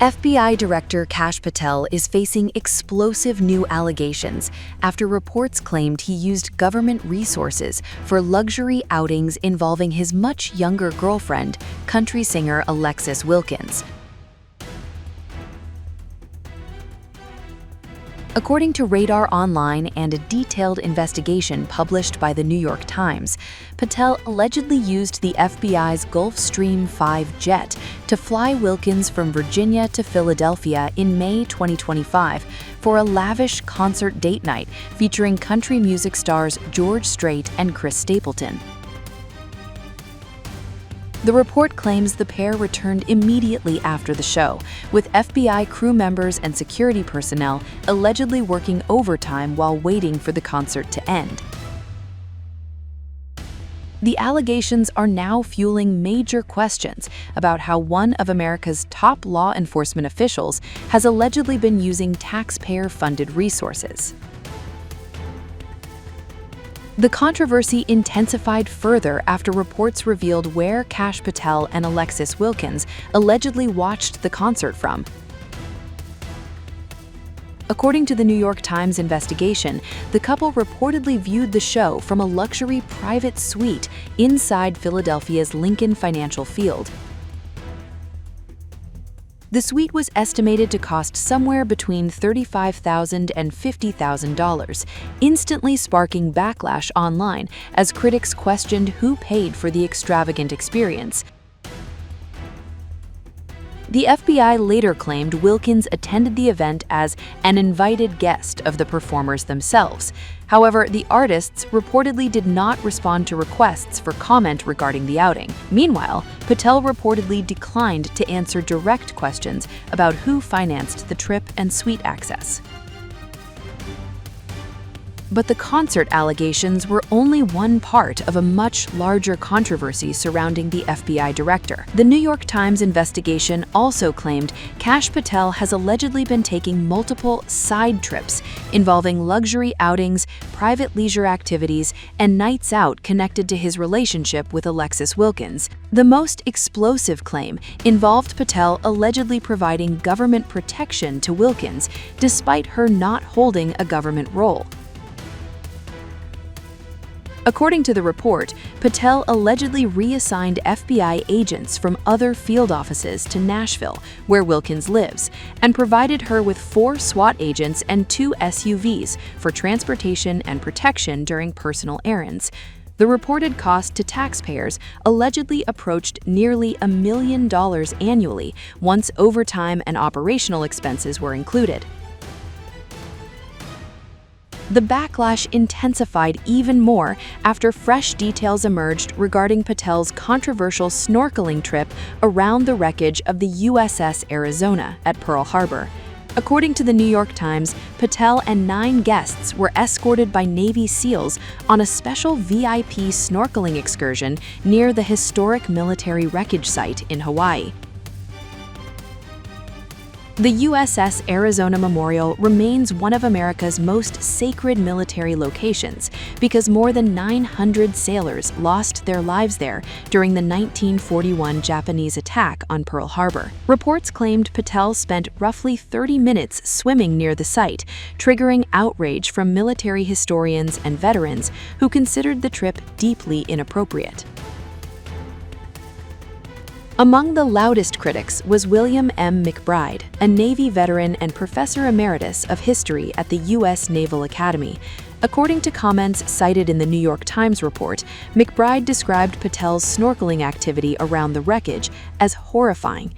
FBI Director Kash Patel is facing explosive new allegations after reports claimed he used government resources for luxury outings involving his much younger girlfriend, country singer Alexis Wilkins. According to Radar Online and a detailed investigation published by the New York Times, Patel allegedly used the FBI's Gulfstream 5 jet to fly Wilkins from Virginia to Philadelphia in May 2025 for a lavish concert date night featuring country music stars George Strait and Chris Stapleton. The report claims the pair returned immediately after the show, with FBI crew members and security personnel allegedly working overtime while waiting for the concert to end. The allegations are now fueling major questions about how one of America's top law enforcement officials has allegedly been using taxpayer-funded resources. The controversy intensified further after reports revealed where Kash Patel and Alexis Wilkins allegedly watched the concert from. According to the New York Times investigation, the couple reportedly viewed the show from a luxury private suite inside Philadelphia's Lincoln Financial Field. The suite was estimated to cost somewhere between $35,000 and $50,000, instantly sparking backlash online as critics questioned who paid for the extravagant experience. The FBI later claimed Wilkins attended the event as an invited guest of the performers themselves. However, the artists reportedly did not respond to requests for comment regarding the outing. Meanwhile, Patel reportedly declined to answer direct questions about who financed the trip and suite access. But the concert allegations were only one part of a much larger controversy surrounding the FBI director. The New York Times investigation also claimed Kash Patel has allegedly been taking multiple side trips involving luxury outings, private leisure activities, and nights out connected to his relationship with Alexis Wilkins. The most explosive claim involved Patel allegedly providing government protection to Wilkins despite her not holding a government role. According to the report, Patel allegedly reassigned FBI agents from other field offices to Nashville, where Wilkins lives, and provided her with 4 SWAT agents and 2 SUVs for transportation and protection during personal errands. The reported cost to taxpayers allegedly approached nearly $1 million annually once overtime and operational expenses were included. The backlash intensified even more after fresh details emerged regarding Patel's controversial snorkeling trip around the wreckage of the USS Arizona at Pearl Harbor. According to the New York Times, Patel and 9 guests were escorted by Navy SEALs on a special VIP snorkeling excursion near the historic military wreckage site in Hawaii. The USS Arizona Memorial remains one of America's most sacred military locations because more than 900 sailors lost their lives there during the 1941 Japanese attack on Pearl Harbor. Reports claimed Patel spent roughly 30 minutes swimming near the site, triggering outrage from military historians and veterans who considered the trip deeply inappropriate. Among the loudest critics was William M. McBride, a Navy veteran and professor emeritus of history at the U.S. Naval Academy. According to comments cited in the New York Times report, McBride described Patel's snorkeling activity around the wreckage as horrifying.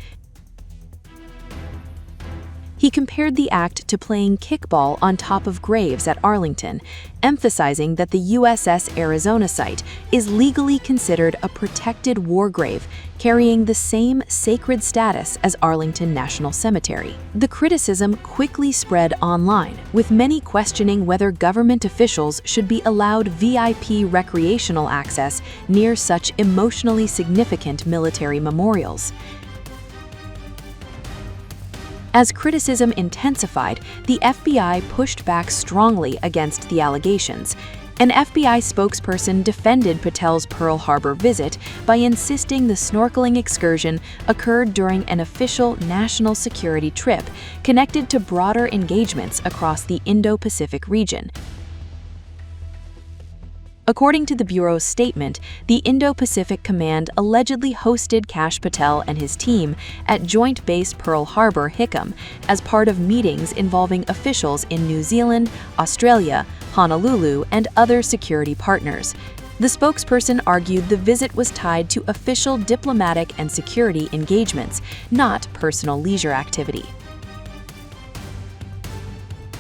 He compared the act to playing kickball on top of graves at Arlington, emphasizing that the USS Arizona site is legally considered a protected war grave, carrying the same sacred status as Arlington National Cemetery. The criticism quickly spread online, with many questioning whether government officials should be allowed VIP recreational access near such emotionally significant military memorials. As criticism intensified, the FBI pushed back strongly against the allegations. An FBI spokesperson defended Patel's Pearl Harbor visit by insisting the snorkeling excursion occurred during an official national security trip connected to broader engagements across the Indo-Pacific region. According to the Bureau's statement, the Indo-Pacific Command allegedly hosted Kash Patel and his team at Joint Base Pearl Harbor, Hickam, as part of meetings involving officials in New Zealand, Australia, Honolulu, and other security partners. The spokesperson argued the visit was tied to official diplomatic and security engagements, not personal leisure activity.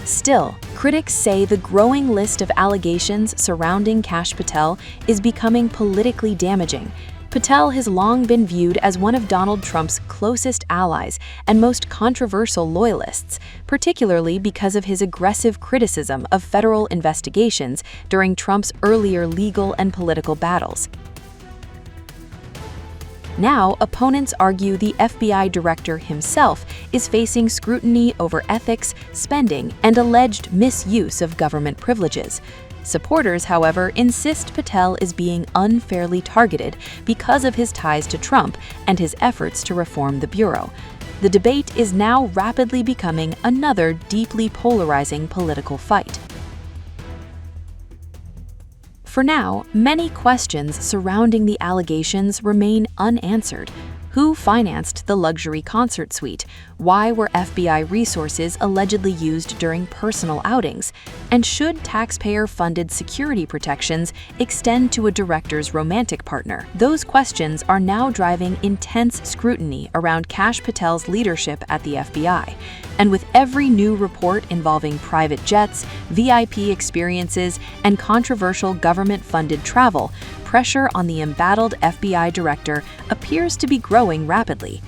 Still, critics say the growing list of allegations surrounding Kash Patel is becoming politically damaging. Patel has long been viewed as one of Donald Trump's closest allies and most controversial loyalists, particularly because of his aggressive criticism of federal investigations during Trump's earlier legal and political battles. Now, opponents argue the FBI director himself is facing scrutiny over ethics, spending, and alleged misuse of government privileges. Supporters, however, insist Patel is being unfairly targeted because of his ties to Trump and his efforts to reform the Bureau. The debate is now rapidly becoming another deeply polarizing political fight. For now, many questions surrounding the allegations remain unanswered. Who financed the luxury concert suite? Why were FBI resources allegedly used during personal outings? And should taxpayer-funded security protections extend to a director's romantic partner? Those questions are now driving intense scrutiny around Kash Patel's leadership at the FBI. And with every new report involving private jets, VIP experiences, and controversial government-funded travel, pressure on the embattled FBI director appears to be growing rapidly.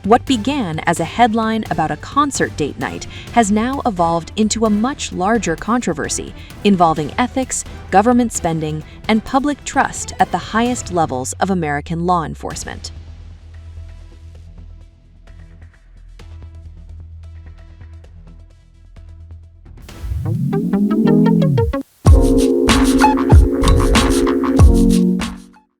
What began as a headline about a concert date night has now evolved into a much larger controversy involving ethics, government spending, and public trust at the highest levels of American law enforcement.